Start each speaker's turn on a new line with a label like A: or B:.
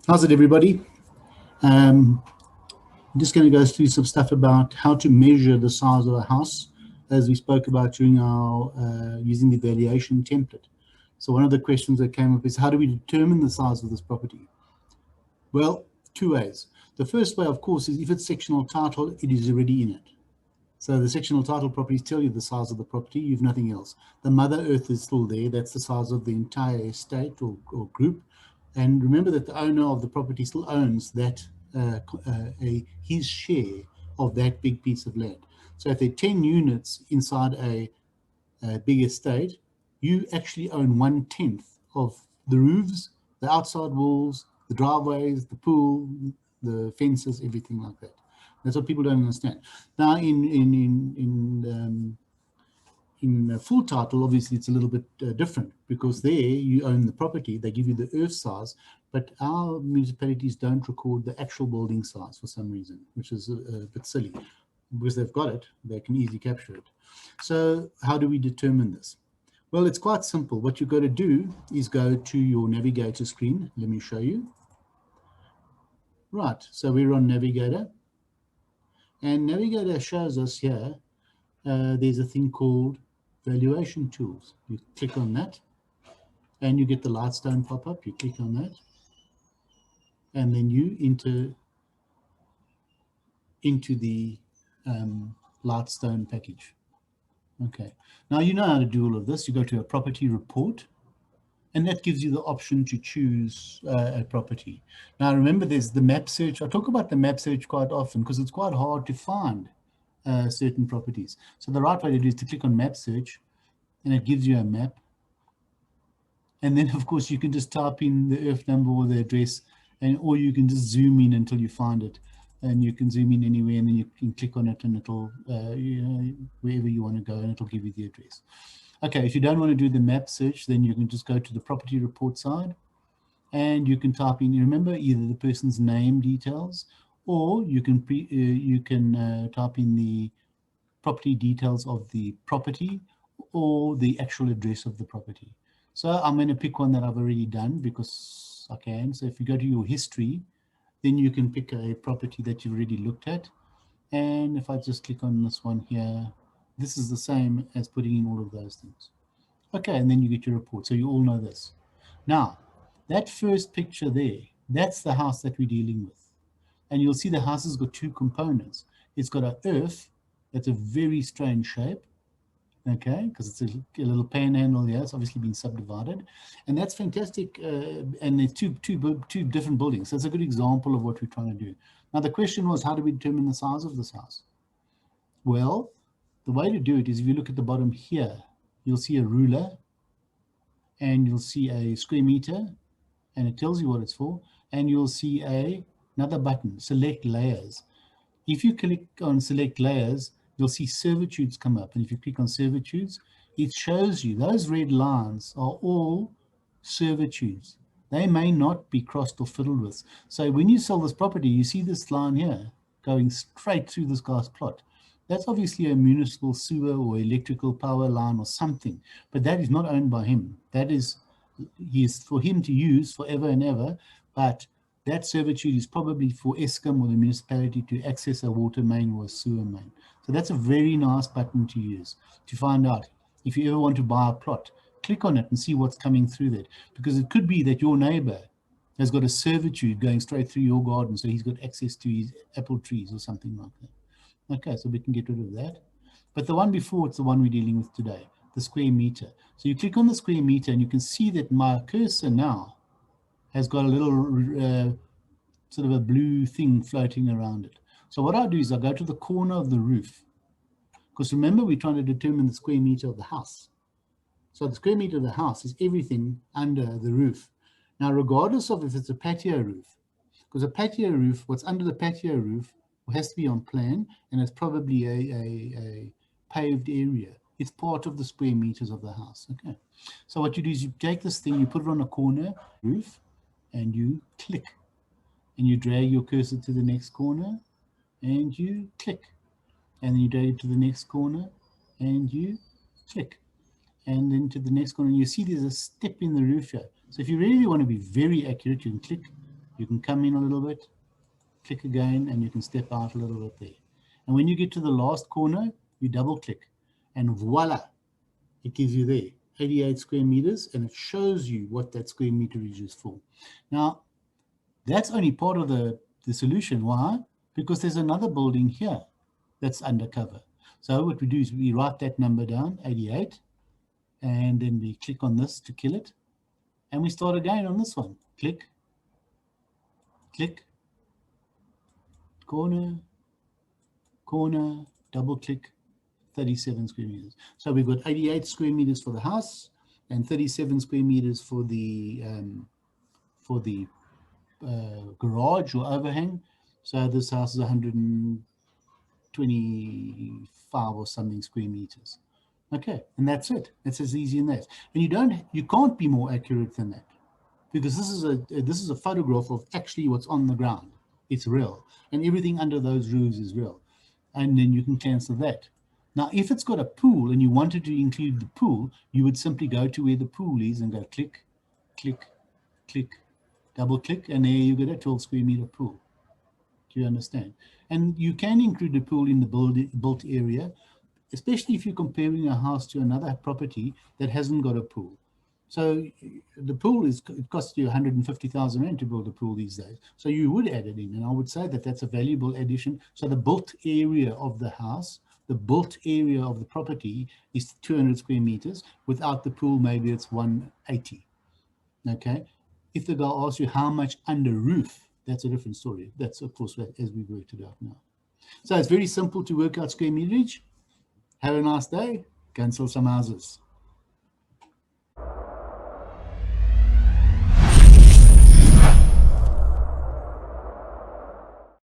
A: How's it, everybody? I'm just going to go through some stuff about how to measure the size of a house, as we spoke about during our using the valuation template. So one of the questions that came up is, how do we determine the size of this property? Well, two ways. The first way, of course, is if it's sectional title, it is already in it. So the sectional title properties tell you the size of the property. You've nothing else. The Mother Earth is still there. That's the size of the entire estate or group. And remember that the owner of the property still owns that his share of that big piece of land. So if there are 10 units inside a big estate, you actually own 1/10 of the roofs, the outside walls, the driveways, the pool, the fences, everything like that. That's what people don't understand. Now, in full title, obviously, it's a little bit different, because there you own the property. They give you the earth size, but our municipalities don't record the actual building size for some reason, which is a bit silly. Because they've got it, they can easily capture it. So how do we determine this? Well, it's quite simple. What you've got to do is go to your navigator screen. Let me show you. Right, so we're on Navigator. And Navigator shows us here, there's a thing called Valuation Tools. You click on that, and you get the Lightstone pop up. You click on that, and then you enter into the Lightstone package. Okay, now you know how to do all of this. You go to a property report, and that gives you the option to choose a property. Now remember, there's the map search. I talk about the map search quite often because it's quite hard to find certain properties. So the right way to do is to click on map search, and it gives you a map. And then, of course, you can just type in the earth number or the address, or you can just zoom in until you find it. And you can zoom in anywhere, and then you can click on it, and it'll, wherever you want to go, and it'll give you the address. Okay, if you don't want to do the map search, then you can just go to the property report side, and you can type in, remember, either the person's name details, or you can type in the property details of the property, or the actual address of the property. So I'm going to pick one that I've already done because I can. So if you go to your history, then you can pick a property that you've already looked at. And if I just click on this one here, this is the same as putting in all of those things. Okay, and then you get your report. So you all know this. Now, that first picture there, that's the house that we're dealing with. And you'll see the house has got two components. It's got an earth that's a very strange shape, okay, because it's a little panhandle here. It's obviously been subdivided, and that's fantastic. And there's two different buildings. So it's a good example of what we're trying to do. Now the question was, how do we determine the size of this house? Well, the way to do it is, if you look at the bottom here, you'll see a ruler, and you'll see a square meter, and it tells you what it's for, and you'll see another button, select layers. If you click on select layers, you'll see servitudes come up. And if you click on servitudes, it shows you those red lines are all servitudes. They may not be crossed or fiddled with. So when you sell this property, you see this line here going straight through this guy's plot. That's obviously a municipal sewer or electrical power line or something, but that is not owned by him. That is for him to use forever and ever, but that servitude is probably for Eskom or the municipality to access a water main or a sewer main. So that's a very nice button to use to find out if you ever want to buy a plot. Click on it and see what's coming through that, because it could be that your neighbor has got a servitude going straight through your garden, so he's got access to his apple trees or something like that. Okay, so we can get rid of that. But the one before, it's the one we're dealing with today, the square meter. So you click on the square meter, and you can see that my cursor now has got a little sort of a blue thing floating around it. So what I do is I go to the corner of the roof, because remember, we're trying to determine the square meter of the house. So the square meter of the house is everything under the roof. Now, regardless of if it's a patio roof, because a patio roof, what's under the patio roof has to be on plan, and it's probably a paved area. It's part of the square meters of the house. Okay. So what you do is you take this thing, you put it on a corner roof, and you click. And you drag your cursor to the next corner, and you click. And then you drag it to the next corner, and you click. And then to the next corner, and you see there's a step in the roof here. So if you really want to be very accurate, you can click, You can come in a little bit, click again, and you can step out a little bit there. And when you get to the last corner, you double click, and voila, it gives you there 88 square meters, and it shows you what that square meterage is for. Now, that's only part of the solution. Why? Because there's another building here that's undercover. So what we do is we write that number down, 88, and then we click on this to kill it. And we start again on this one. Click, click, corner, corner, double click, 37 square meters. So we've got 88 square meters for the house and 37 square meters for the garage or overhang. So this house is 125 or something square meters. Okay, and that's it. It's as easy as that. And you can't be more accurate than that, because this is a photograph of actually what's on the ground. It's real, and everything under those roofs is real. And then you can cancel that. Now, if it's got a pool and you wanted to include the pool, you would simply go to where the pool is and go click, click, click, double click, and there you get a 12 square meter pool. Do you understand? And you can include the pool in the built area, especially if you're comparing a house to another property that hasn't got a pool. So the pool it costs you 150,000 rand to build a pool these days. So you would add it in, and I would say that that's a valuable addition. So the built area of the house, the built area of the property is 200 square meters. Without the pool, maybe it's 180. Okay. If the guy asks you how much under roof, that's a different story. That's, of course, as we worked it out now. So it's very simple to work out square meterage. Have a nice day. Go and sell some houses.